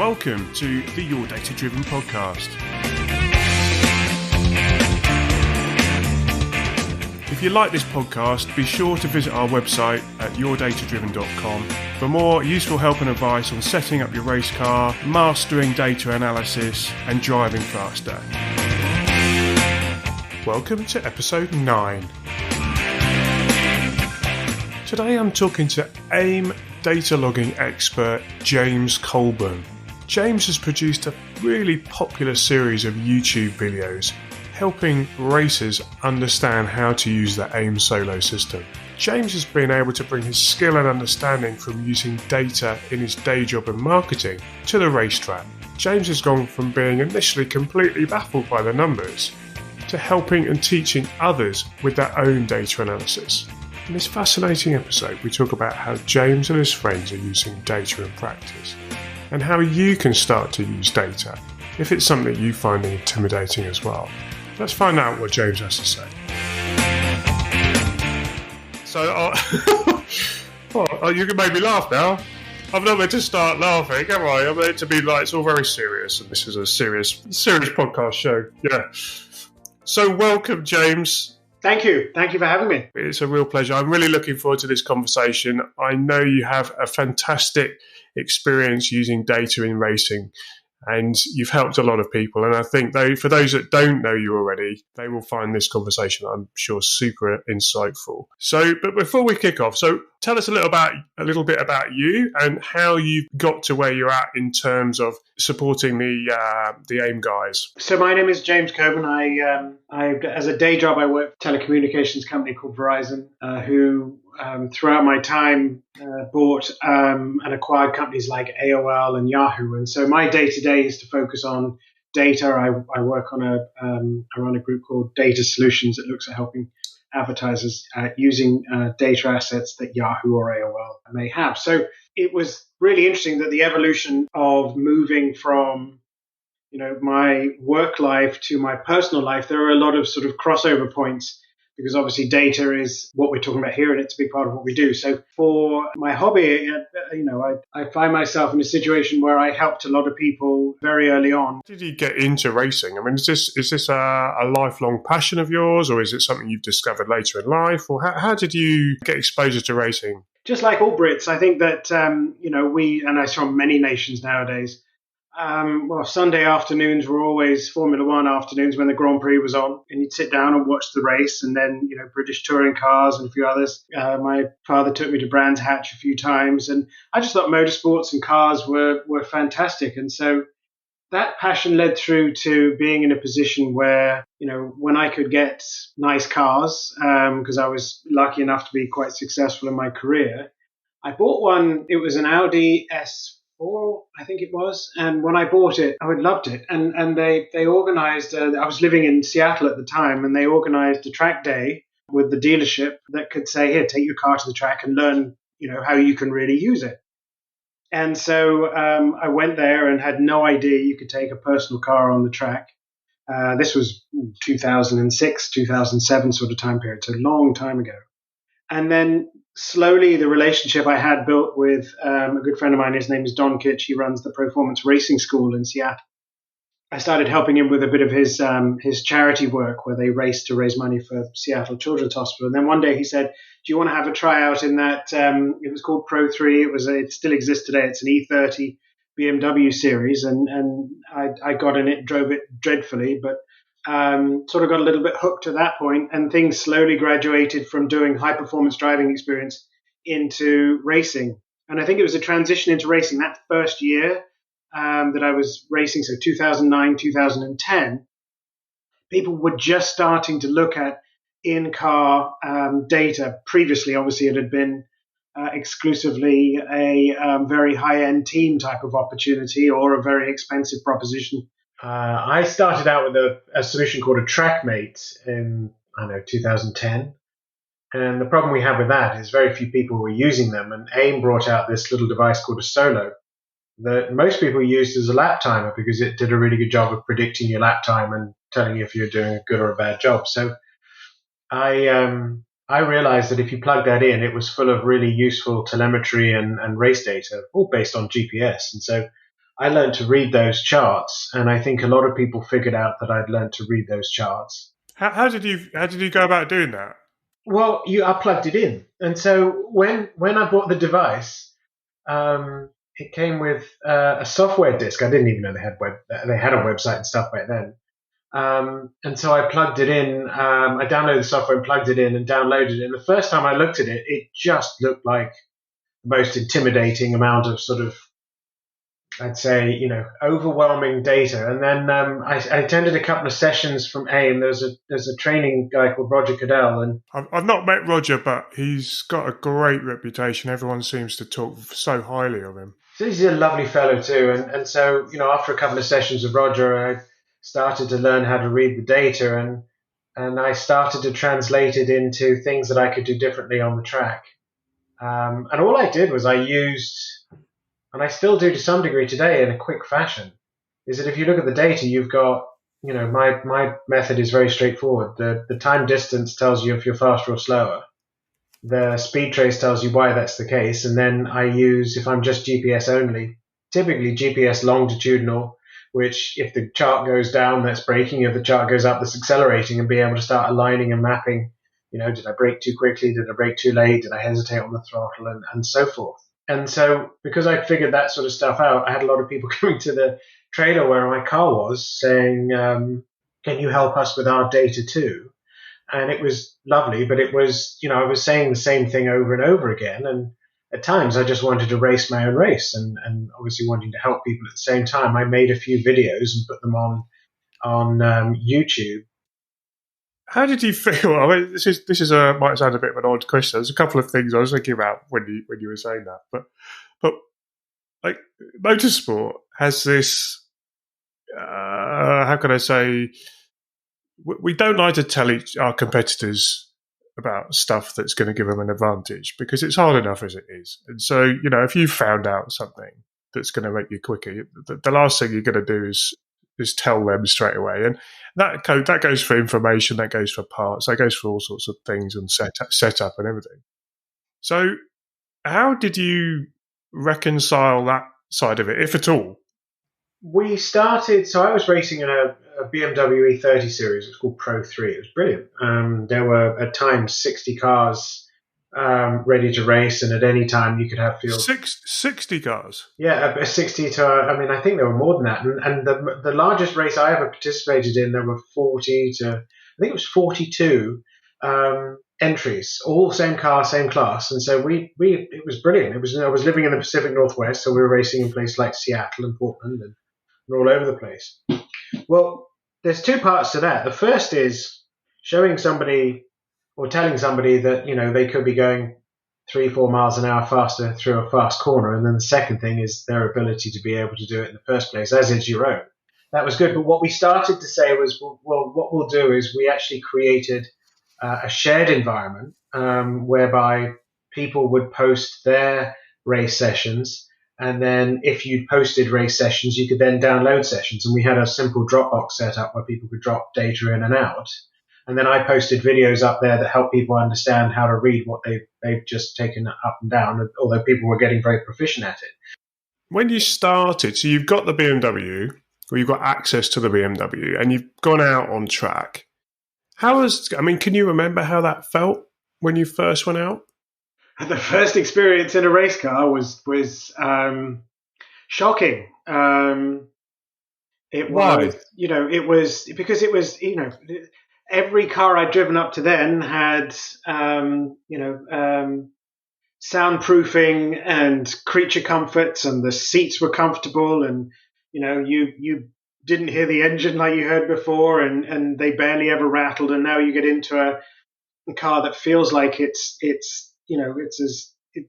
Welcome to the Your Data Driven podcast. If you like this podcast, be sure to visit our website at yourdatadriven.com for more useful help and advice on setting up your race car, mastering data analysis, and driving faster. Welcome to episode 9. Today I'm talking to AIM data logging expert James Colborn. James has produced a really popular series of YouTube videos helping racers understand how to use the AIM Solo system. James has been able to bring his skill and understanding from using data in his day job in marketing to the racetrack. James has gone from being initially completely baffled by the numbers to helping and teaching others with their own data analysis. In this fascinating episode, we talk about how James and his friends are using data in practice and how you can start to use data if it's something you find intimidating as well. Let's find out what James has to say. So, you can make me laugh now. I'm not meant to start laughing, am I? I'm meant to be like, it's all very serious, and this is a serious podcast show. Yeah. So, welcome, James. Thank you. Thank you for having me. It's a real pleasure. I'm really looking forward to this conversation. I know you have a fantastic experience using data in racing, and you've helped a lot of people. And I think for those that don't know you already, they will find this conversation, I'm sure, super insightful. So, but before we kick off, so tell us a little bit about you and how you got to where you're at in terms of supporting the AIM guys. So my name is James Colborn. I as a day job, I work for a telecommunications company called Verizon, who throughout my time bought and acquired companies like AOL and Yahoo. And so my day-to-day is to focus on data. I work on I run a group called Data Solutions that looks at helping advertisers using data assets that Yahoo or AOL may have. So it was really interesting that the evolution of moving from my work life to my personal life, there are a lot of sort of crossover points, because obviously data is what we're talking about here and it's a big part of what we do. So for my hobby, I find myself in a situation where I helped a lot of people very early on. How did you get into racing? I mean, is this a lifelong passion of yours, or is it something you've discovered later in life? Or how did you get exposure to racing? Just like all Brits, I think that, we, and I saw many nations nowadays, Sunday afternoons were always Formula One afternoons when the Grand Prix was on, and you'd sit down and watch the race, and then, British touring cars and a few others. My father took me to Brands Hatch a few times, and I just thought motorsports and cars were fantastic. And so that passion led through to being in a position where, when I could get nice cars, because I was lucky enough to be quite successful in my career, I bought one. It was an Audi S4, I think it was. And when I bought it, I loved it. And they organized, I was living in Seattle at the time, and they organized a track day with the dealership that could say, here, take your car to the track and learn, how you can really use it. And so I went there and had no idea you could take a personal car on the track. This was 2006, 2007 sort of time period, so a long time ago. And then slowly, the relationship I had built with a good friend of mine, his name is Don Kitch. He runs the Performance Racing School in Seattle. I started helping him with a bit of his charity work where they race to raise money for Seattle Children's Hospital. And then one day he said, do you want to have a tryout in that? It was called Pro 3. It still exists today. It's an E30 BMW series. And I got in it, drove it dreadfully, but sort of got a little bit hooked at that point, and things slowly graduated from doing high performance driving experience into racing. And I think it was a transition into racing that first year that I was racing, so 2009, 2010, people were just starting to look at in-car data. Previously, obviously, it had been exclusively a very high-end team type of opportunity or a very expensive proposition. I started out with a solution called a TrackMate in, 2010. And the problem we had with that is very few people were using them. And AIM brought out this little device called a Solo that most people used as a lap timer because it did a really good job of predicting your lap time and telling you if you're doing a good or a bad job. So I realized that if you plug that in, it was full of really useful telemetry and race data, all based on GPS. And so I learned to read those charts, and I think a lot of people figured out that I'd learned to read those charts. How did you go about doing that? Well, I plugged it in, and so when I bought the device, it came with a software disk. I didn't even know they had a website and stuff back then. And so I plugged it in. I downloaded the software and plugged it in and downloaded it. And the first time I looked at it, it just looked like the most intimidating amount of sort of, I'd say, overwhelming data. And then I attended a couple of sessions from AIM. There's a training guy called Roger Cadell, and I've not met Roger, but he's got a great reputation. Everyone seems to talk so highly of him. so he's a lovely fellow too. And so after a couple of sessions with Roger, I started to learn how to read the data, and I started to translate it into things that I could do differently on the track. And all I did was I used, and I still do to some degree today in a quick fashion, is that if you look at the data, you've got, my method is very straightforward. The time distance tells you if you're faster or slower. The speed trace tells you why that's the case. And then I use, if I'm just GPS only, typically GPS longitudinal, which if the chart goes down, that's braking. If the chart goes up, that's accelerating, and be able to start aligning and mapping. Did I brake too quickly? Did I brake too late? Did I hesitate on the throttle? And so forth. And so because I figured that sort of stuff out, I had a lot of people coming to the trailer where my car was saying, can you help us with our data too? And it was lovely, but it was, I was saying the same thing over and over again. And at times I just wanted to race my own race and obviously wanting to help people at the same time. I made a few videos and put them on YouTube. How did you feel? I mean, this is might sound a bit of an odd question. There's a couple of things I was thinking about when you were saying that, but like motorsport has this. How can I say? We don't like to tell our competitors about stuff that's going to give them an advantage because it's hard enough as it is. And so, if you found out something that's going to make you quicker, the last thing you're going to do is tell them straight away. And that goes for information, that goes for parts, that goes for all sorts of things and setup and everything. So how did you reconcile that side of it, if at all? We started, so I was racing in a BMW E30 series. It's called Pro 3. It was brilliant. There were at times 60 cars ready to race, and at any time you could have field. 60 cars? Yeah, a 60 to, I think there were more than that. And the largest race I ever participated in, there were 40 to, I think it was 42 entries, all same car, same class. And so it was brilliant. I was living in the Pacific Northwest, so we were racing in places like Seattle and Portland and all over the place. Well, there's two parts to that. The first is showing somebody or telling somebody that, they could be going 3-4 miles an hour faster through a fast corner. And then the second thing is their ability to be able to do it in the first place, as is your own. That was good. But what we started to say was, well, what we'll do is we actually created a shared environment whereby people would post their race sessions. And then if you posted race sessions, you could then download sessions. And we had a simple Dropbox set up where people could drop data in and out. And then I posted videos up there that help people understand how to read what they've just taken up and down, although people were getting very proficient at it. When you started, so you've got the BMW, or you've got access to the BMW, and you've gone out on track. Can you remember how that felt when you first went out? The first experience in a race car was shocking. It was, it was because it was, every car I'd driven up to then had, soundproofing and creature comforts, and the seats were comfortable, and you didn't hear the engine like you heard before, and they barely ever rattled. And now you get into a car that feels like it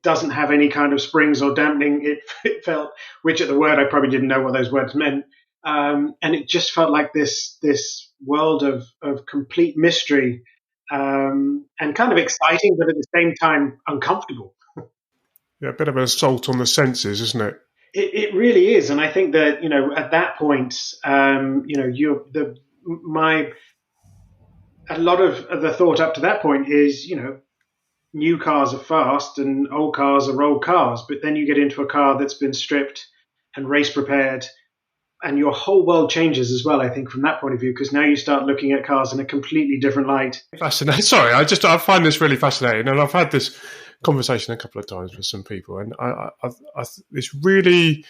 doesn't have any kind of springs or dampening. It felt, which at the word I probably didn't know what those words meant, and it just felt like this world of complete mystery, and kind of exciting, but at the same time uncomfortable. Yeah, a bit of an assault on the senses, isn't it? It really is, and I think that at that point, a lot of the thought up to that point is new cars are fast and old cars are old cars, but then you get into a car that's been stripped and race prepared, and your whole world changes as well, I think, from that point of view, because now you start looking at cars in a completely different light. Fascinating. Sorry, I find this really fascinating, and I've had this conversation a couple of times with some people, and it's really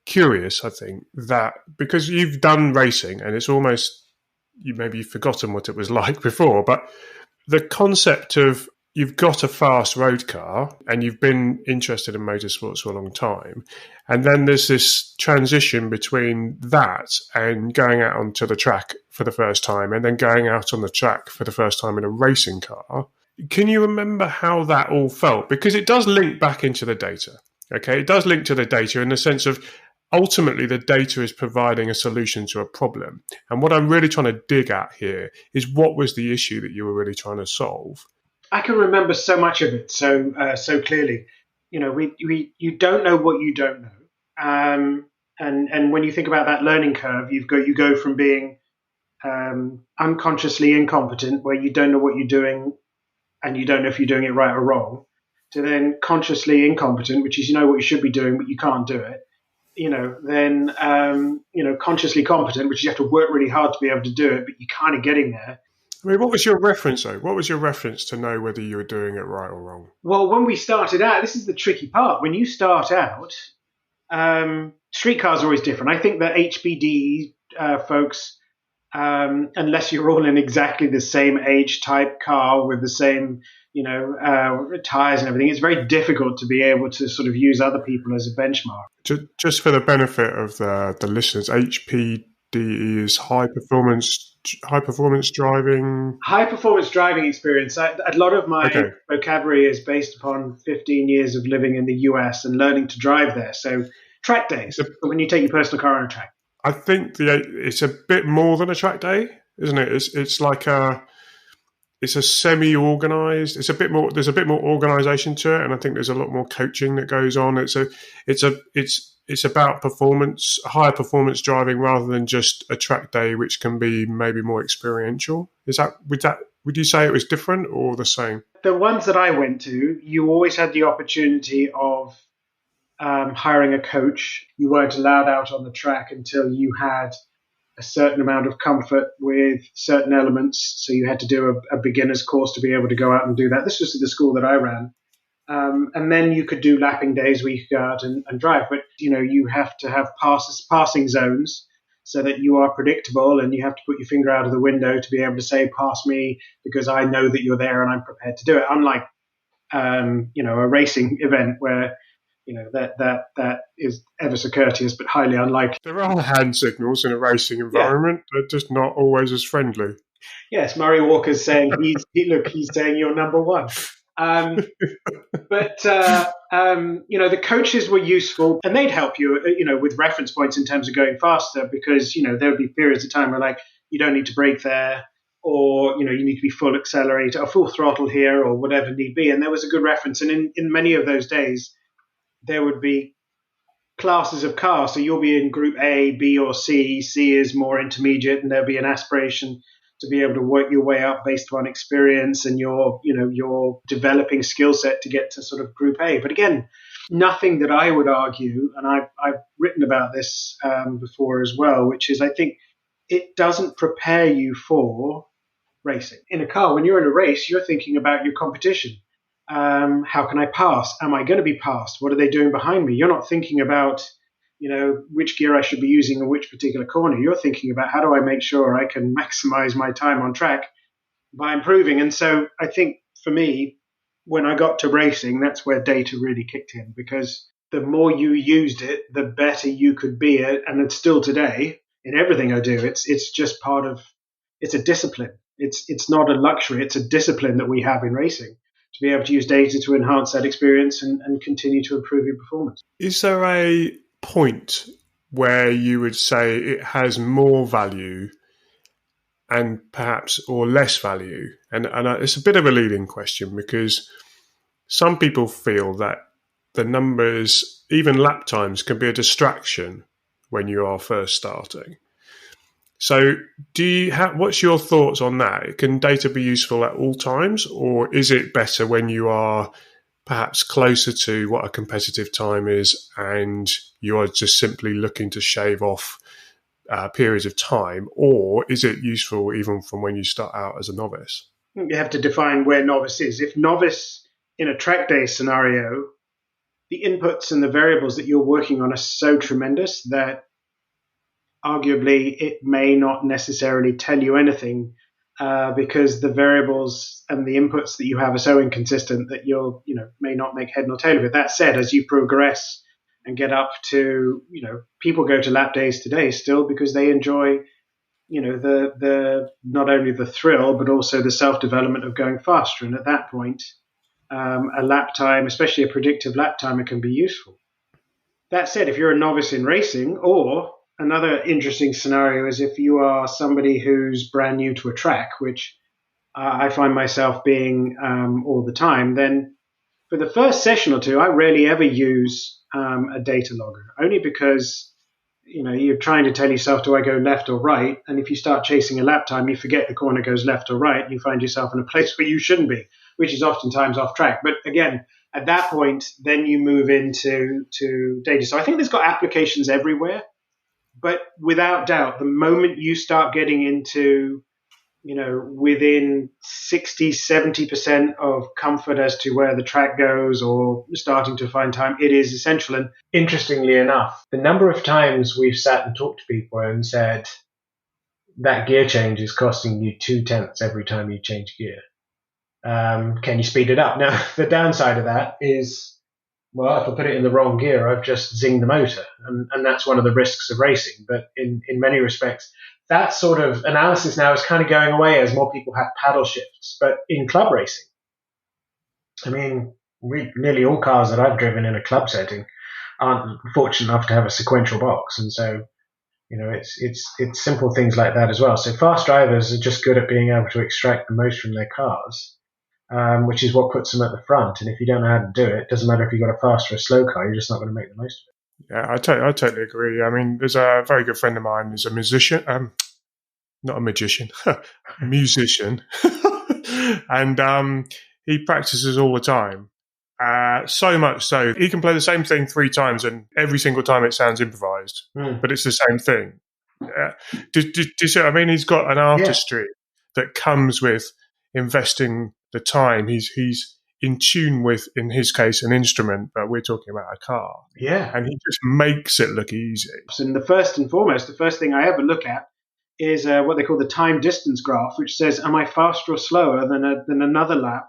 curious. I think that because you've done racing, and it's almost maybe you've forgotten what it was like before, but the concept of you've got a fast road car and you've been interested in motorsports for a long time. And then there's this transition between that and going out onto the track for the first time and then going out on the track for the first time in a racing car. Can you remember how that all felt? Because it does link back into the data. Okay, it does link to the data in the sense of ultimately the data is providing a solution to a problem. And what I'm really trying to dig at here is what was the issue that you were really trying to solve? I can remember so much of it so clearly. You know, you don't know what you don't know, and when you think about that learning curve, you go from being unconsciously incompetent, where you don't know what you're doing, and you don't know if you're doing it right or wrong, to then consciously incompetent, which is you know what you should be doing, but you can't do it. You know, then consciously competent, which you have to work really hard to be able to do it, but you're kind of getting there. I mean, what was your reference, though? What was your reference to know whether you were doing it right or wrong? Well, when we started out, this is the tricky part. When you start out, street cars are always different. I think that HBD folks, unless you're all in exactly the same age type car with the same, tires and everything, it's very difficult to be able to sort of use other people as a benchmark. Just for the benefit of the listeners, HPD is high performance driving. High performance driving experience. A lot of my vocabulary is based upon 15 years of living in the US and learning to drive there. So track days, when you take your personal car on a track. I think it's a bit more than a track day, isn't it? It's like it's a semi-organized. It's a bit more. There's a bit more organization to it, and I think there's a lot more coaching that goes on. It's about performance, higher performance driving rather than just a track day, which can be maybe more experiential. Would you say it was different or the same? The ones that I went to, you always had the opportunity of hiring a coach. You weren't allowed out on the track until you had a certain amount of comfort with certain elements. So you had to do a beginner's course to be able to go out and do that. This was at the school that I ran. And then you could do lapping days where you could go out and drive. But, you have to have passing zones so that you are predictable, and you have to put your finger out of the window to be able to say, pass me, because I know that you're there and I'm prepared to do it. Unlike, a racing event where, that is ever so courteous, but highly unlikely. There are hand signals in a racing environment. Yeah. They're just not always as friendly. Yes, Murray Walker's saying he's saying you're number one. But the coaches were useful, and they'd help you, with reference points in terms of going faster, because, there would be periods of time where like, you don't need to brake there, or, you need to be full accelerator or full throttle here or whatever need be. And there was a good reference. And in many of those days, there would be classes of cars. So you'll be in group A, B, or C. C is more intermediate, and there'll be an aspiration to be able to work your way up based on experience and your developing skill set to get to sort of group A. But again, nothing that I would argue, and I've written about this before as well, which is I think it doesn't prepare you for racing. In a car, when you're in a race, you're thinking about your competition. How can I pass? Am I going to be passed? What are they doing behind me? You're not thinking about, which gear I should be using in which particular corner. You're thinking about how do I make sure I can maximize my time on track by improving. And so I think for me, when I got to racing, that's where data really kicked in, because the more you used it, the better you could be at. And it's still today in everything I do. It's just part of, it's a discipline. It's not a luxury. It's a discipline that we have in racing, to be able to use data to enhance that experience and continue to improve your performance. Is there a point where you would say it has more value and perhaps or less value? And it's a bit of a leading question, because some people feel that the numbers, even lap times, can be a distraction when you are first starting. So what's your thoughts on that? Can data be useful at all times, or is it better when you are perhaps closer to what a competitive time is, and you are just simply looking to shave off periods of time, or is it useful even from when you start out as a novice? You have to define where novice is. If novice in a track day scenario, the inputs and the variables that you're working on are so tremendous that arguably it may not necessarily tell you anything, because the variables and the inputs that you have are so inconsistent that you'll, may not make head nor tail of it. That said, as you progress and get up to, people go to lap days today still because they enjoy, the not only the thrill but also the self-development of going faster. And at that point, a lap time, especially a predictive lap timer, can be useful. That said, if you're a novice in racing, or another interesting scenario is if you are somebody who's brand new to a track, which I find myself being all the time, then for the first session or two, I rarely ever use a data logger, only because you're trying to tell yourself, do I go left or right? And if you start chasing a lap time, you forget the corner goes left or right, and you find yourself in a place where you shouldn't be, which is oftentimes off track. But again, at that point, then you move into data. So I think there's got applications everywhere. But without doubt, the moment you start getting into, within 60, 70% of comfort as to where the track goes, or starting to find time, it is essential. And interestingly enough, the number of times we've sat and talked to people and said that gear change is costing you 0.2 every time you change gear. Can you speed it up? Now, the downside of that is, well, if I put it in the wrong gear, I've just zinged the motor. And that's one of the risks of racing. But in many respects, that sort of analysis now is kind of going away as more people have paddle shifts. But in club racing, I mean, nearly all cars that I've driven in a club setting aren't fortunate enough to have a sequential box. And so, it's simple things like that as well. So fast drivers are just good at being able to extract the most from their cars. Which is what puts them at the front. And if you don't know how to do it, it doesn't matter if you've got a fast or a slow car, you're just not going to make the most of it. Yeah, I totally agree. I mean, there's a very good friend of mine who's a musician, not a magician, musician. And he practices all the time. So much so, he can play the same thing 3 times and every single time it sounds improvised, but it's the same thing. Do you see what I mean? He's got an artistry that comes with investing the time. He's in tune with, in his case, an instrument, but we're talking about a car. Yeah. And he just makes it look easy. And the first thing I ever look at is what they call the time distance graph, which says, am I faster or slower than another lap?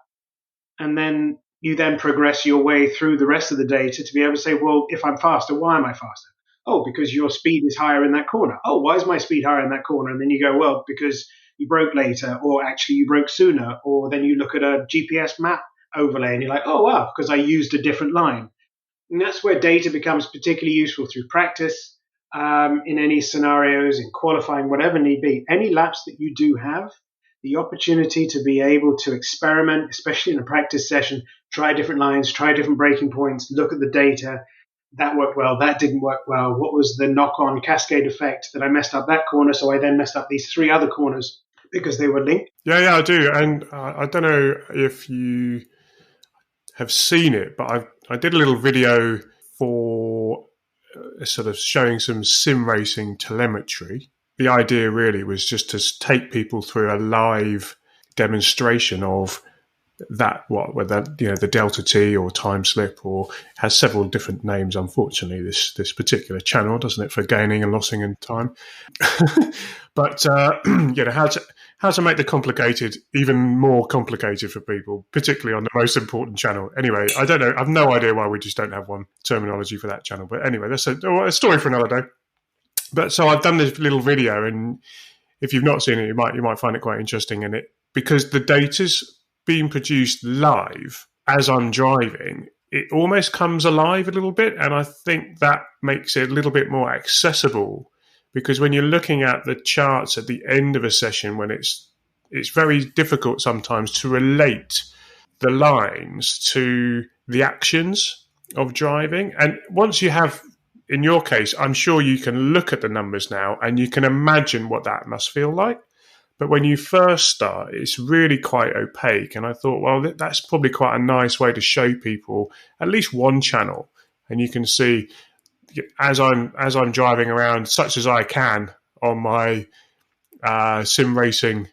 And then you then progress your way through the rest of the data to be able to say, well, if I'm faster, why am I faster? Oh, because your speed is higher in that corner. Oh, why is my speed higher in that corner? And then you go, well, because you broke later, or actually you broke sooner, or then you look at a GPS map overlay and you're like, oh, wow, because I used a different line. And that's where data becomes particularly useful through practice, in any scenarios, in qualifying, whatever need be. Any laps that you do have, the opportunity to be able to experiment, especially in a practice session, try different lines, try different braking points, look at the data. That worked well, that didn't work well. What was the knock-on cascade effect that I messed up that corner, so I then messed up these 3 other corners because they were linked? Yeah, I do. And I don't know if you have seen it, but I did a little video for sort of showing some sim racing telemetry. The idea really was just to take people through a live demonstration of that, whether the delta T or time slip, or has several different names. Unfortunately, this particular channel, doesn't it, for gaining and losing in time. But how to make the complicated even more complicated for people, particularly on the most important channel. Anyway, I don't know. I've no idea why we just don't have one terminology for that channel. But anyway, that's a story for another day. But so I've done this little video, and if you've not seen it, you might find it quite interesting. And it, because the data's being produced live as I'm driving, it almost comes alive a little bit, and I think that makes it a little bit more accessible. Because when you're looking at the charts at the end of a session, when it's very difficult sometimes to relate the lines to the actions of driving. And once you have, in your case, I'm sure you can look at the numbers now and you can imagine what that must feel like. But when you first start, it's really quite opaque. And I thought, well, that's probably quite a nice way to show people at least one channel. And you can see as I'm driving around, such as I can on my sim racing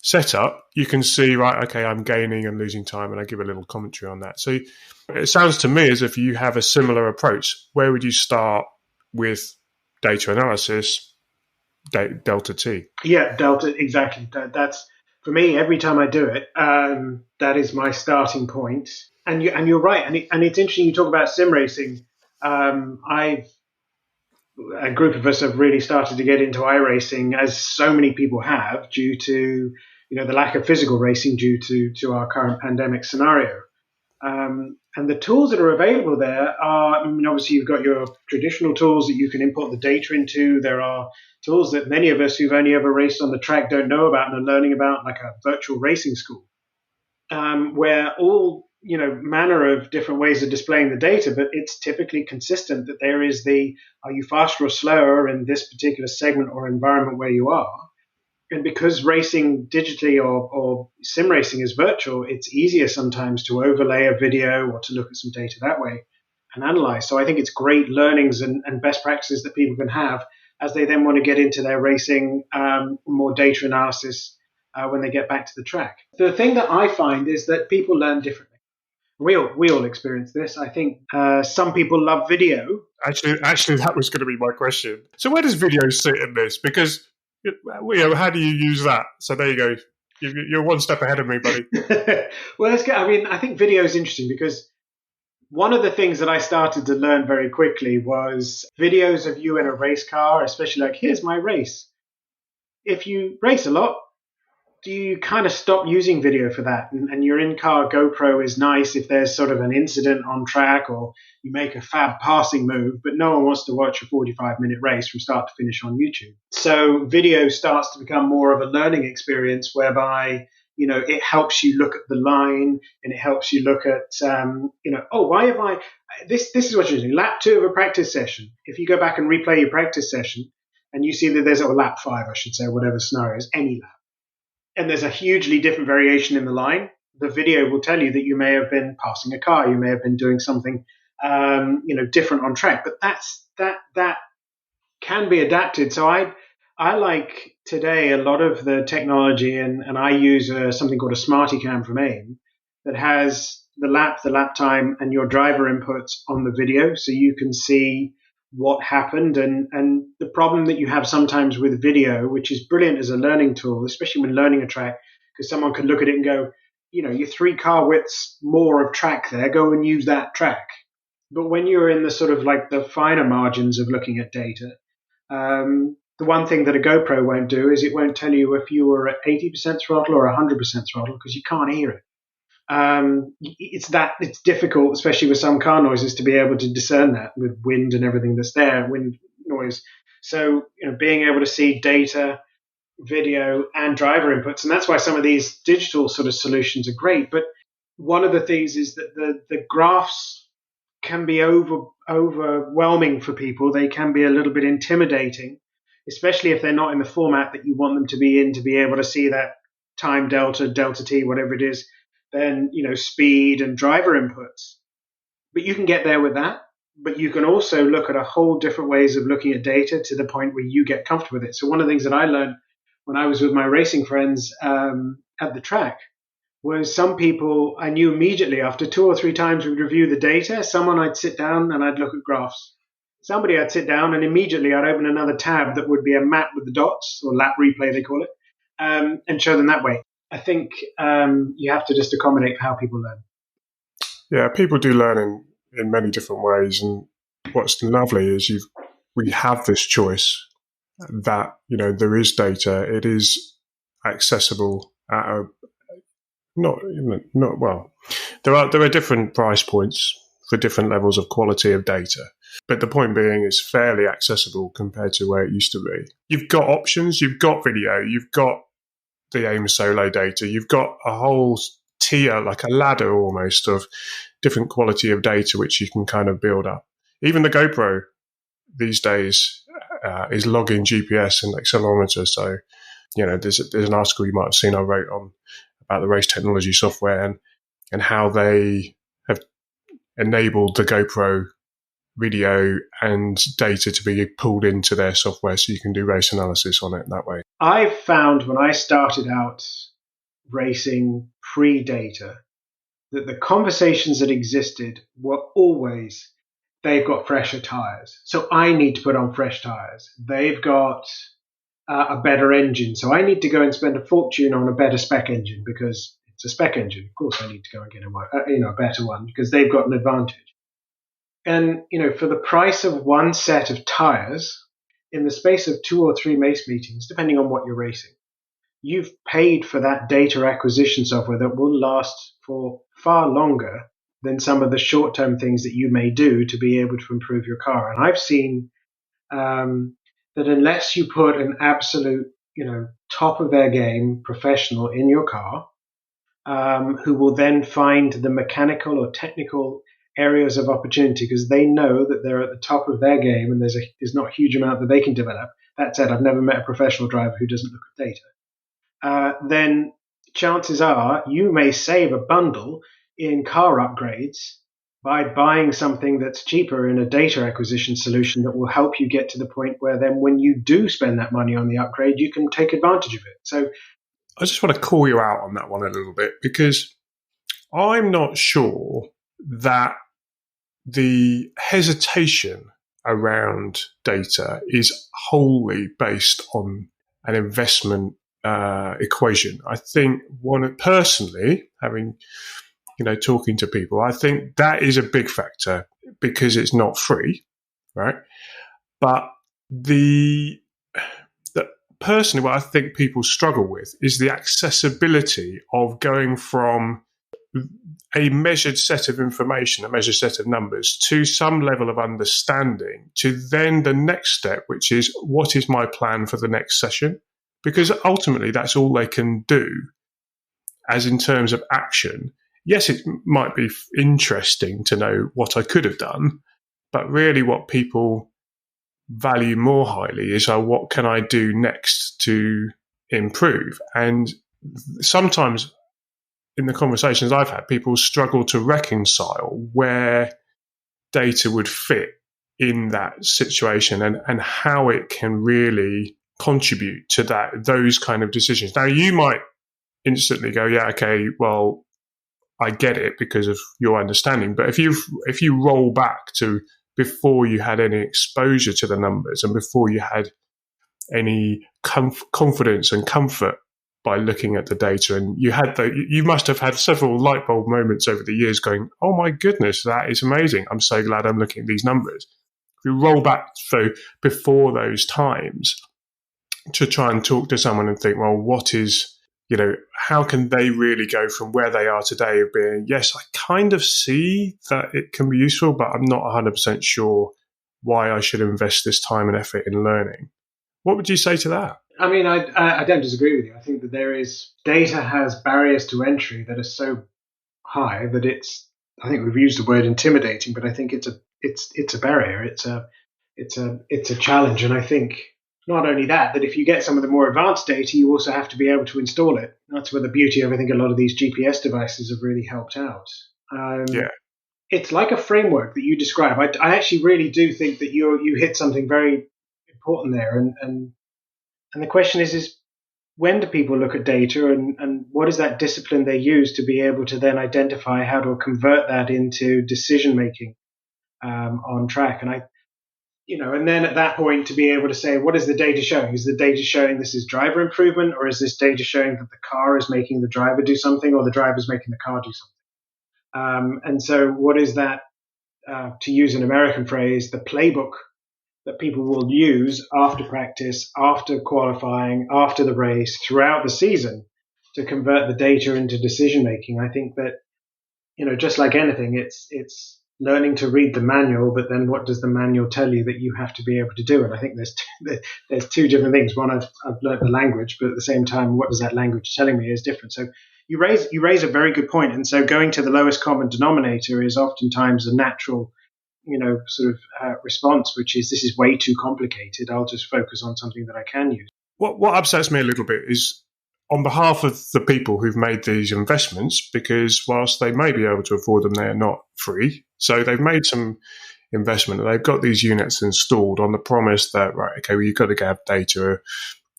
setup, you can see, right, okay, I'm gaining and losing time, and I give a little commentary on that. So it sounds to me as if you have a similar approach. Where would you start with data analysis, delta T? Yeah, delta, exactly. That's for me. Every time I do it, that is my starting point. And you're right. And it's interesting you talk about sim racing. I've A group of us have really started to get into iRacing, as so many people have, due to the lack of physical racing due to our current pandemic scenario. And the tools that are available there are, I mean, obviously you've got your traditional tools that you can import the data into. There are tools that many of us who've only ever raced on the track don't know about and are learning about, like a virtual racing school, where all manner of different ways of displaying the data, but it's typically consistent that there is are you faster or slower in this particular segment or environment where you are. And because racing digitally or sim racing is virtual, it's easier sometimes to overlay a video or to look at some data that way and analyze. So I think it's great learnings and best practices that people can have as they then want to get into their racing, more data analysis when they get back to the track. The thing that I find is that people learn differently. We all experience this. I think some people love video. Actually, that was going to be my question. So where does video sit in this? Because how do you use that? So there you go. You're one step ahead of me, buddy. Well, that's good. I mean, I think video is interesting because one of the things that I started to learn very quickly was videos of you in a race car, especially like, here's my race. If you race a lot, do you kind of stop using video for that? And your in-car GoPro is nice if there's sort of an incident on track or you make a fab passing move, but no one wants to watch a 45-minute race from start to finish on YouTube. So video starts to become more of a learning experience whereby, it helps you look at the line and it helps you look at, why have I, this is what you're doing. Lap 2 of a practice session. If you go back and replay your practice session and you see that there's lap 5, I should say, whatever scenario is, any lap, and there's a hugely different variation in the line, the video will tell you that you may have been passing a car, you may have been doing something, different on track. But that can be adapted. So I like today a lot of the technology, and I use something called a SmartyCam from AIM that has the lap time, and your driver inputs on the video, so you can see what happened. And the problem that you have sometimes with video, which is brilliant as a learning tool, especially when learning a track, because someone could look at it and go, you're 3 car widths more of track there, go and use that track. But when you're in the sort of like the finer margins of looking at data, the one thing that a GoPro won't do is it won't tell you if you were at 80% throttle or 100% throttle, because you can't hear it. It's difficult, especially with some car noises, to be able to discern that with wind and everything that's there, wind noise. So, being able to see data, video, and driver inputs, and that's why some of these digital sort of solutions are great. But one of the things is that the graphs can be overwhelming for people. They can be a little bit intimidating, especially if they're not in the format that you want them to be in, to be able to see that time delta T, whatever it is, then, speed and driver inputs. But you can get there with that. But you can also look at a whole different ways of looking at data to the point where you get comfortable with it. So one of the things that I learned when I was with my racing friends at the track was some people I knew immediately after 2 or 3 times we'd review the data. Someone I'd sit down and I'd look at graphs. Somebody I'd sit down and immediately I'd open another tab that would be a map with the dots, or lap replay they call it, and show them that way. I think you have to just accommodate how people learn. Yeah, people do learn in many different ways, and what's lovely is we have this choice that there is data, it is accessible at a not well. There are different price points for different levels of quality of data, but the point being is fairly accessible compared to where it used to be. You've got options, you've got video, you've got the AIM solo data, you've got a whole tier, like a ladder almost, of different quality of data which you can kind of build up. Even the GoPro these days is logging GPS and accelerometer, so there's an article you might have seen I wrote on about the race technology software and how they have enabled the GoPro video and data to be pulled into their software so you can do race analysis on it that way. I found when I started out racing pre-data that the conversations that existed were always, they've got fresher tires, so I need to put on fresh tires. They've got a better engine, so I need to go and spend a fortune on a better spec engine because it's a spec engine. Of course, I need to go and get a better one because they've got an advantage. And for the price of one set of tires, in the space of 2 or 3 race meetings, depending on what you're racing, you've paid for that data acquisition software that will last for far longer than some of the short-term things that you may do to be able to improve your car. And I've seen that unless you put an absolute, top of their game professional in your car, who will then find the mechanical or technical areas of opportunity because they know that they're at the top of their game and there's not a huge amount that they can develop. That said, I've never met a professional driver who doesn't look at data. Then chances are you may save a bundle in car upgrades by buying something that's cheaper in a data acquisition solution that will help you get to the point where then when you do spend that money on the upgrade, you can take advantage of it. So I just want to call you out on that one a little bit because I'm not sure that the hesitation around data is wholly based on an investment equation. I think personally, having talking to people, I think that is a big factor because it's not free, right? But personally, what I think people struggle with is the accessibility of going from a measured set of information, a measured set of numbers, to some level of understanding, to then the next step, which is what is my plan for the next session? Because ultimately, that's all they can do as in terms of action. Yes, it might be interesting to know what I could have done, but really what people value more highly is what can I do next to improve? And sometimes in the conversations I've had, people struggle to reconcile where data would fit in that situation and how it can really contribute to those kind of decisions. Now, you might instantly go, yeah, okay, well, I get it because of your understanding. But if you roll back to before you had any exposure to the numbers and before you had any confidence and comfort by looking at the data, and you must have had several light bulb moments over the years going, oh my goodness, that is amazing. I'm so glad I'm looking at these numbers. If you roll back through before those times to try and talk to someone and think, well, what is, how can they really go from where they are today of being, yes, I kind of see that it can be useful, but I'm not 100% sure why I should invest this time and effort in learning. What would you say to that? I mean, I don't disagree with you. I think that data has barriers to entry that are so high that I think we've used the word intimidating, but I think it's a barrier. It's a challenge. And I think not only that if you get some of the more advanced data, you also have to be able to install it. That's where the beauty of, I think, a lot of these GPS devices have really helped out. It's like a framework that you describe. I actually really do think that you hit something very important there. And the question is when do people look at data and what is that discipline they use to be able to then identify how to convert that into decision making on track? And and then at that point to be able to say, what is the data showing? Is the data showing this is driver improvement, or is this data showing that the car is making the driver do something, or the driver is making the car do something? And so what is that, to use an American phrase, the playbook that people will use after practice, after qualifying, after the race, throughout the season to convert the data into decision making? I think that, just like anything, it's learning to read the manual, but then what does the manual tell you that you have to be able to do? And I think there's two different things. One, I've learned the language, but at the same time, what does that language telling me is different. So you raise a very good point. And so going to the lowest common denominator is oftentimes a natural response, which is, this is way too complicated. I'll just focus on something that I can use. what upsets me a little bit is on behalf of the people who've made these investments, because whilst they may be able to afford them, they're not free. So they've made some investment and they've got these units installed on the promise that, right, okay, well, you've got to have data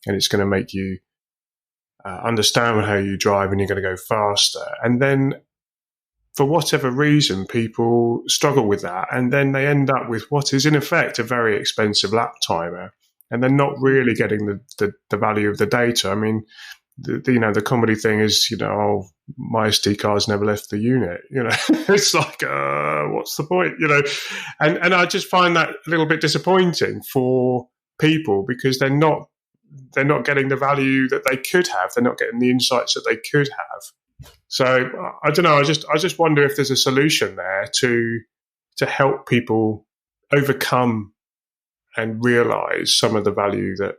and it's going to make you understand how you drive and you're going to go faster. And then for whatever reason, people struggle with that. And then they end up with what is in effect a very expensive lap timer. And they're not really getting the value of the data. I mean, the comedy thing is, oh, my SD card's never left the unit. It's like, what's the point? And I just find that a little bit disappointing for people because they're not getting the value that they could have. They're not getting the insights that they could have. So I don't know. I just wonder if there's a solution there to help people overcome and realize some of the value that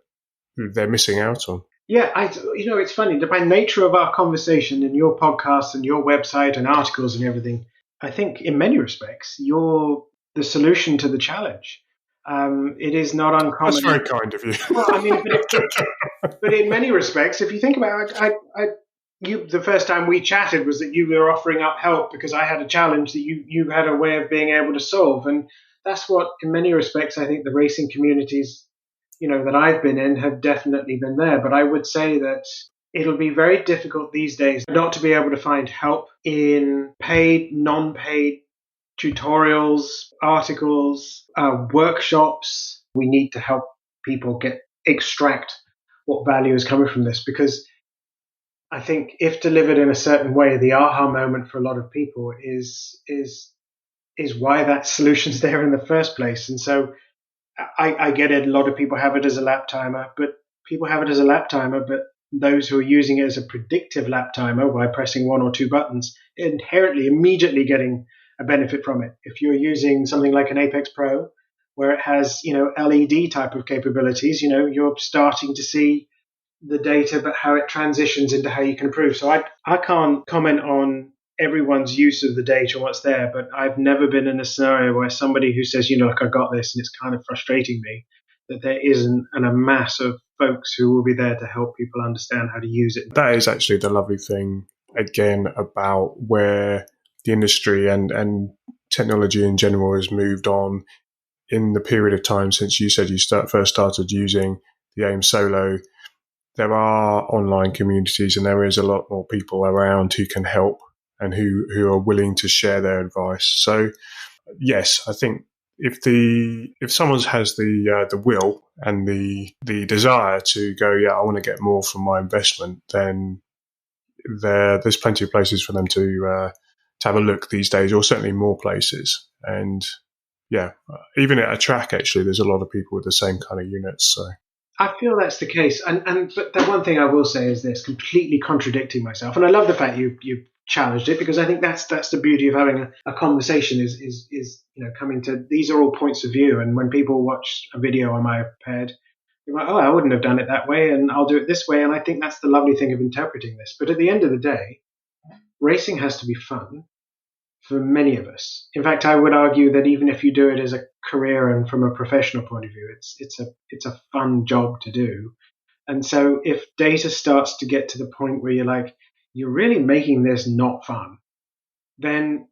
they're missing out on. Yeah, it's funny. By nature of our conversation and your podcast and your website and articles and everything, I think in many respects you're the solution to the challenge. It is not uncommon. That's very kind of you. Well, I mean, but in many respects, if you think about it, the first time we chatted was that you were offering up help because I had a challenge that you had a way of being able to solve, and that's what, in many respects, I think the racing communities, that I've been in have definitely been there. But I would say that it'll be very difficult these days not to be able to find help in paid, non-paid tutorials, articles, workshops. We need to help people extract what value is coming from this, because I think if delivered in a certain way, the aha moment for a lot of people is why that solution's there in the first place. And so I get it. A lot of people have it as a lap timer, but those who are using it as a predictive lap timer by pressing one or two buttons, inherently, immediately getting a benefit from it. If you're using something like an Apex Pro, where it has, LED type of capabilities, you're starting to see the data, but how it transitions into how you can improve. So I can't comment on everyone's use of the data and what's there, but I've never been in a scenario where somebody who says, look, I got this, and it's kind of frustrating me that there isn't a mass of folks who will be there to help people understand how to use it. That is actually the lovely thing, again, about where the industry and technology in general has moved on in the period of time since you said you first started using the AIM Solo. There are online communities and there is a lot more people around who can help and who are willing to share their advice. So, yes, I think if someone has the will and the desire to go, I want to get more from my investment, then there's plenty of places for them to have a look these days, or certainly more places. And even at a track, actually, there's a lot of people with the same kind of units. So I feel that's the case. But the one thing I will say is this, completely contradicting myself. And I love the fact you challenged it, because I think that's the beauty of having a conversation is coming to, these are all points of view. And when people watch a video I might have prepared, they're like, I wouldn't have done it that way, and I'll do it this way. And I think that's the lovely thing of interpreting this. But at the end of the day, racing has to be fun for many of us. In fact, I would argue that even if you do it as a career and from a professional point of view, it's a fun job to do. And so if data starts to get to the point where you're like, you're really making this not fun, then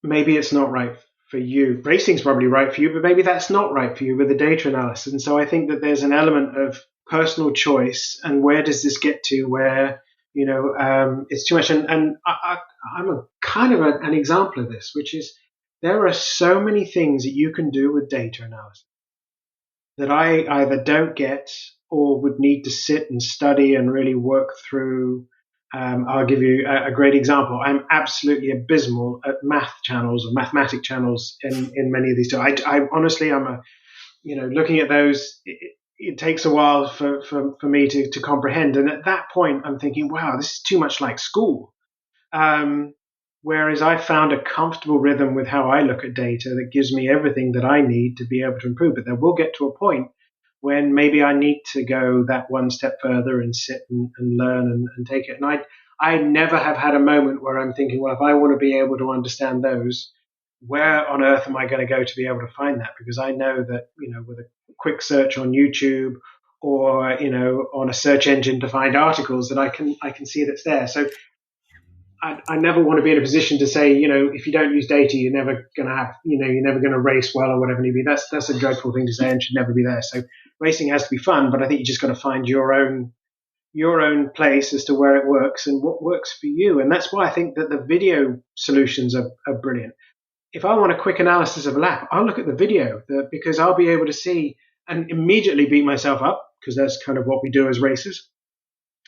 maybe it's not right for you. Racing's probably right for you, but maybe that's not right for you with the data analysis. And so I think that there's an element of personal choice, and where does this get to where it's too much. And I'm a kind of an example of this, which is there are so many things that you can do with data analysis that I either don't get or would need to sit and study and really work through. I'll give you a great example. I'm absolutely abysmal at math channels or mathematic channels in many of these. I honestly, looking at those, it takes a while for me to comprehend. And at that point, I'm thinking, wow, this is too much like school. Whereas I found a comfortable rhythm with how I look at data that gives me everything that I need to be able to improve. But there will get to a point when maybe I need to go that one step further and sit and learn and take it. And I never have had a moment where I'm thinking, well, if I want to be able to understand those, where on earth am I going to go to be able to find that? Because I know that, with a quick search on YouTube or on a search engine to find articles that I can see that's there. So I never want to be in a position to say, if you don't use data, you're never going to have, you're never going to race well or whatever it may be. That's a dreadful thing to say and should never be there. So racing has to be fun, but I think you just got to find your own place as to where it works and what works for you. And that's why I think that the video solutions are brilliant. If I want a quick analysis of a lap, I'll look at the video because I'll be able to see and immediately beat myself up, because that's kind of what we do as racers.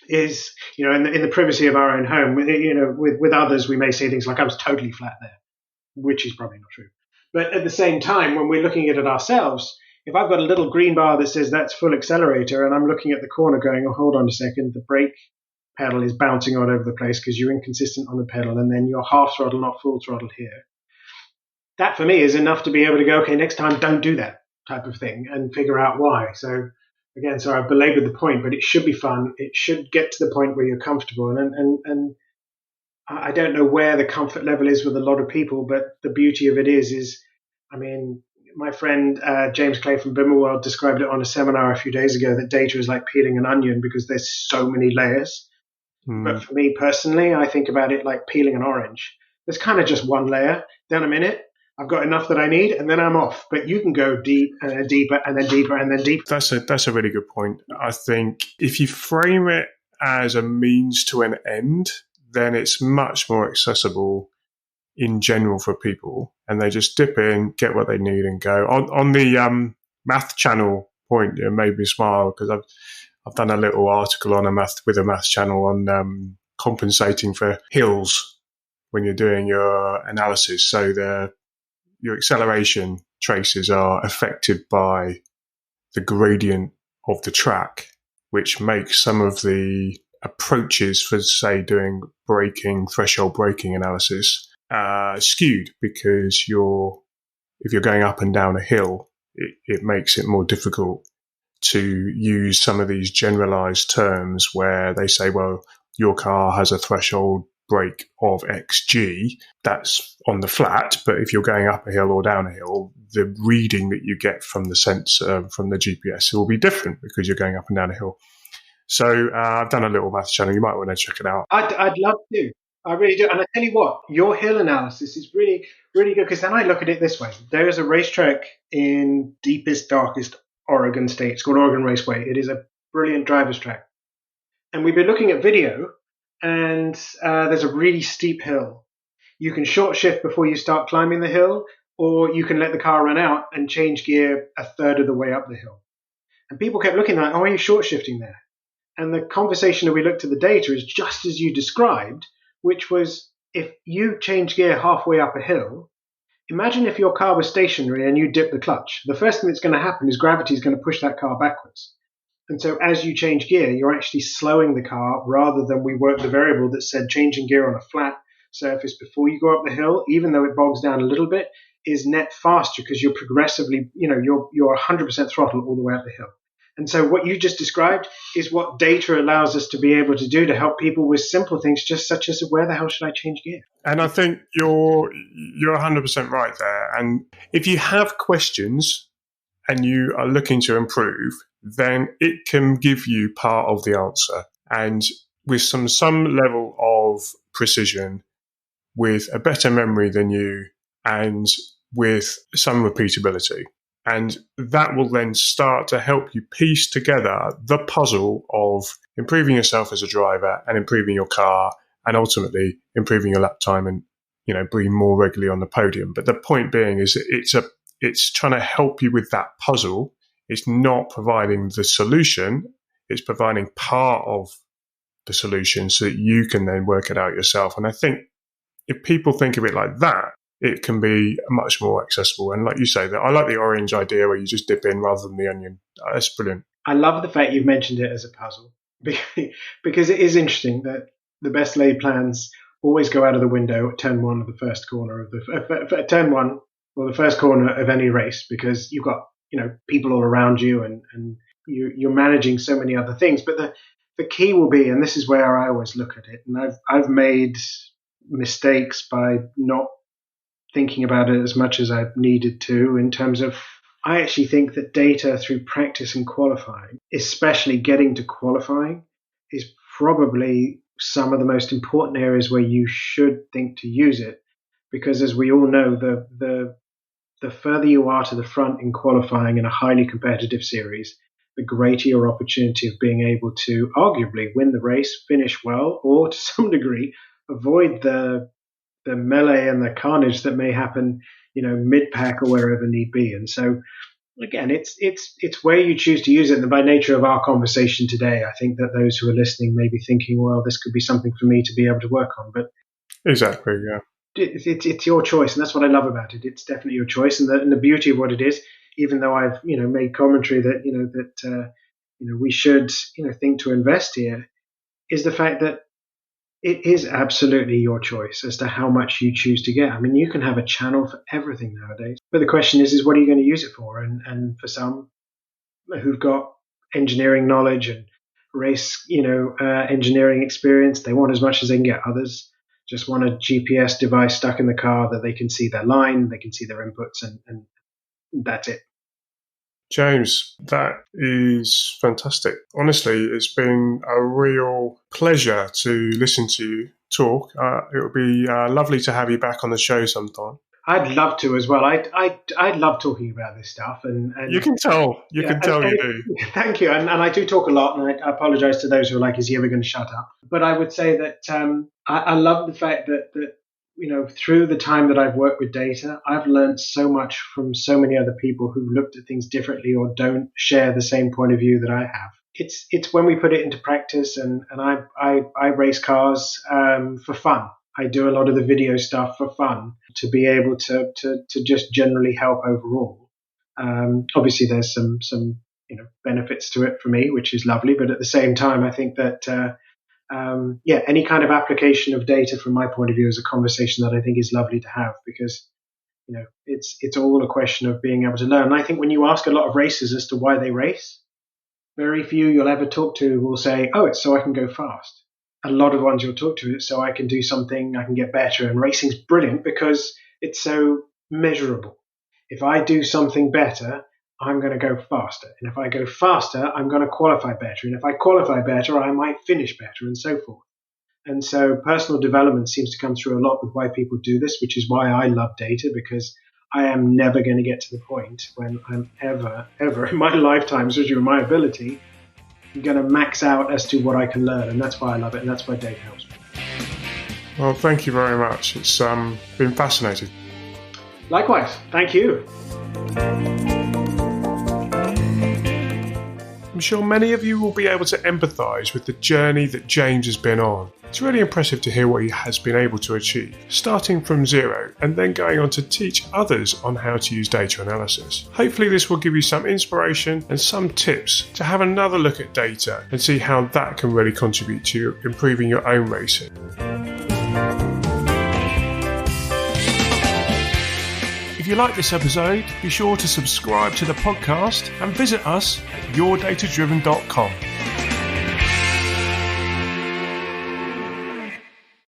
Is in the privacy of our own home, with others we may say things like, I was totally flat there, which is probably not true. But at the same time, when we're looking at it ourselves, if I've got a little green bar that says that's full accelerator, and I'm looking at the corner going, oh, hold on a second, the brake pedal is bouncing all over the place because you're inconsistent on the pedal, and then you're half throttle, not full throttle here. That for me is enough to be able to go, okay, next time don't do that type of thing and figure out why. So again, sorry, I've belabored the point, but it should be fun. It should get to the point where you're comfortable. And I don't know where the comfort level is with a lot of people, but the beauty of it is my friend James Clay from Bimmerworld described it on a seminar a few days ago that data is like peeling an onion because there's so many layers. But for me personally, I think about it like peeling an orange. There's kind of just one layer. Then I'm in it. I've got enough that I need, and then I'm off. But you can go deep and then deeper and then deeper and then deeper. That's a really good point. I think if you frame it as a means to an end, then it's much more accessible in general for people, and they just dip in, get what they need, and go. On the math channel point, it made me smile because I've done a little article on a math channel on compensating for hills when you're doing your analysis. So your acceleration traces are affected by the gradient of the track, which makes some of the approaches for, say, doing threshold braking analysis skewed, because if you're going up and down a hill, it makes it more difficult to use some of these generalized terms where they say, well, your car has a threshold brake of XG. That's on the flat, but if you're going up a hill or down a hill, the reading that you get from the sensor, from the GPS, will be different because you're going up and down a hill. So I've done a little math channel. You might want to check it out. I'd love to. I really do. And I tell you what, your hill analysis is really, really good, because then I look at it this way. There is a racetrack in deepest, darkest Oregon state. It's called Oregon Raceway. It is a brilliant driver's track. And we've been looking at video, and there's a really steep hill. You can short shift before you start climbing the hill, or you can let the car run out and change gear a third of the way up the hill. And people kept looking like, oh, are you short shifting there? And the conversation that we looked at the data is just as you described, which was, if you change gear halfway up a hill, imagine if your car was stationary and you dip the clutch. The first thing that's going to happen is gravity is going to push that car backwards. And so as you change gear, you're actually slowing the car, rather than we worked the variable that said changing gear on a flat surface before you go up the hill, even though it bogs down a little bit, is net faster because you're progressively, you're 100% throttle all the way up the hill. And so what you just described is what data allows us to be able to do to help people with simple things, just such as, where the hell should I change gear? And I think you're 100% right there. And if you have questions and you are looking to improve, then it can give you part of the answer. And with some level of precision, with a better memory than you, and with some repeatability. And that will then start to help you piece together the puzzle of improving yourself as a driver and improving your car, and ultimately improving your lap time and, being more regularly on the podium. But the point being is it's trying to help you with that puzzle. It's not providing the solution. It's providing part of the solution so that you can then work it out yourself. And I think if people think of it like that, it can be much more accessible. And like you say, that I like the orange idea where you just dip in rather than the onion. That's brilliant. I love the fact you've mentioned it as a puzzle, because it is interesting that the best laid plans always go out of the window at turn one of the first corner of turn one, or the first corner of any race, because you've got people all around you, and you're managing so many other things. But the key will be, and this is where I always look at it, and I've made mistakes by not thinking about it as much as I've needed to, in terms of I actually think that data through practice and qualifying, especially getting to qualifying, is probably some of the most important areas where you should think to use it. Because as we all know, the further you are to the front in qualifying in a highly competitive series, the greater your opportunity of being able to arguably win the race, finish well, or to some degree avoid the melee and the carnage that may happen, mid pack or wherever need be. And so again, it's where you choose to use it. And by nature of our conversation today, I think that those who are listening may be thinking, well, this could be something for me to be able to work on. But exactly, yeah. It's your choice, and that's what I love about it. It's definitely your choice, and the beauty of what it is. Even though I've made commentary that we should think to invest here, is the fact that it is absolutely your choice as to how much you choose to get. I mean, you can have a channel for everything nowadays, but the question is what are you going to use it for? And for some who've got engineering knowledge and race engineering experience, they want as much as they can get. Others just want a GPS device stuck in the car that they can see their line, they can see their inputs, and that's it. James, that is fantastic. Honestly, it's been a real pleasure to listen to you talk. It would be lovely to have you back on the show sometime. I'd love to as well. I love talking about this stuff, and you can tell. You do. Thank you, and I do talk a lot, and I apologise to those who are like, "Is he ever going to shut up?" But I would say that I love the fact that through the time that I've worked with data, I've learned so much from so many other people who've looked at things differently or don't share the same point of view that I have. It's when we put it into practice, and I race cars for fun. I do a lot of the video stuff for fun to be able to just generally help overall. Obviously, there's some benefits to it for me, which is lovely. But at the same time, I think that any kind of application of data from my point of view is a conversation that I think is lovely to have, because it's all a question of being able to learn. And I think when you ask a lot of racers as to why they race, very few you'll ever talk to will say, "Oh, it's so I can go fast." A lot of ones you'll talk to, it's so I can do something, I can get better. And racing's brilliant because it's so measurable. If I do something better, I'm going to go faster. And if I go faster, I'm going to qualify better. And if I qualify better, I might finish better, and so forth. And so personal development seems to come through a lot with why people do this, which is why I love data, because I am never going to get to the point when I'm ever in my lifetime, especially with my ability, going to max out as to what I can learn. And that's why I love it, and that's why data helps me. Well, thank you very much. It's been fascinating. Likewise. Thank you. I'm sure many of you will be able to empathise with the journey that James has been on. It's really impressive to hear what he has been able to achieve, starting from zero and then going on to teach others on how to use data analysis. Hopefully this will give you some inspiration and some tips to have another look at data and see how that can really contribute to improving your own racing. If you like this episode, be sure to subscribe to the podcast and visit us at yourdatadriven.com.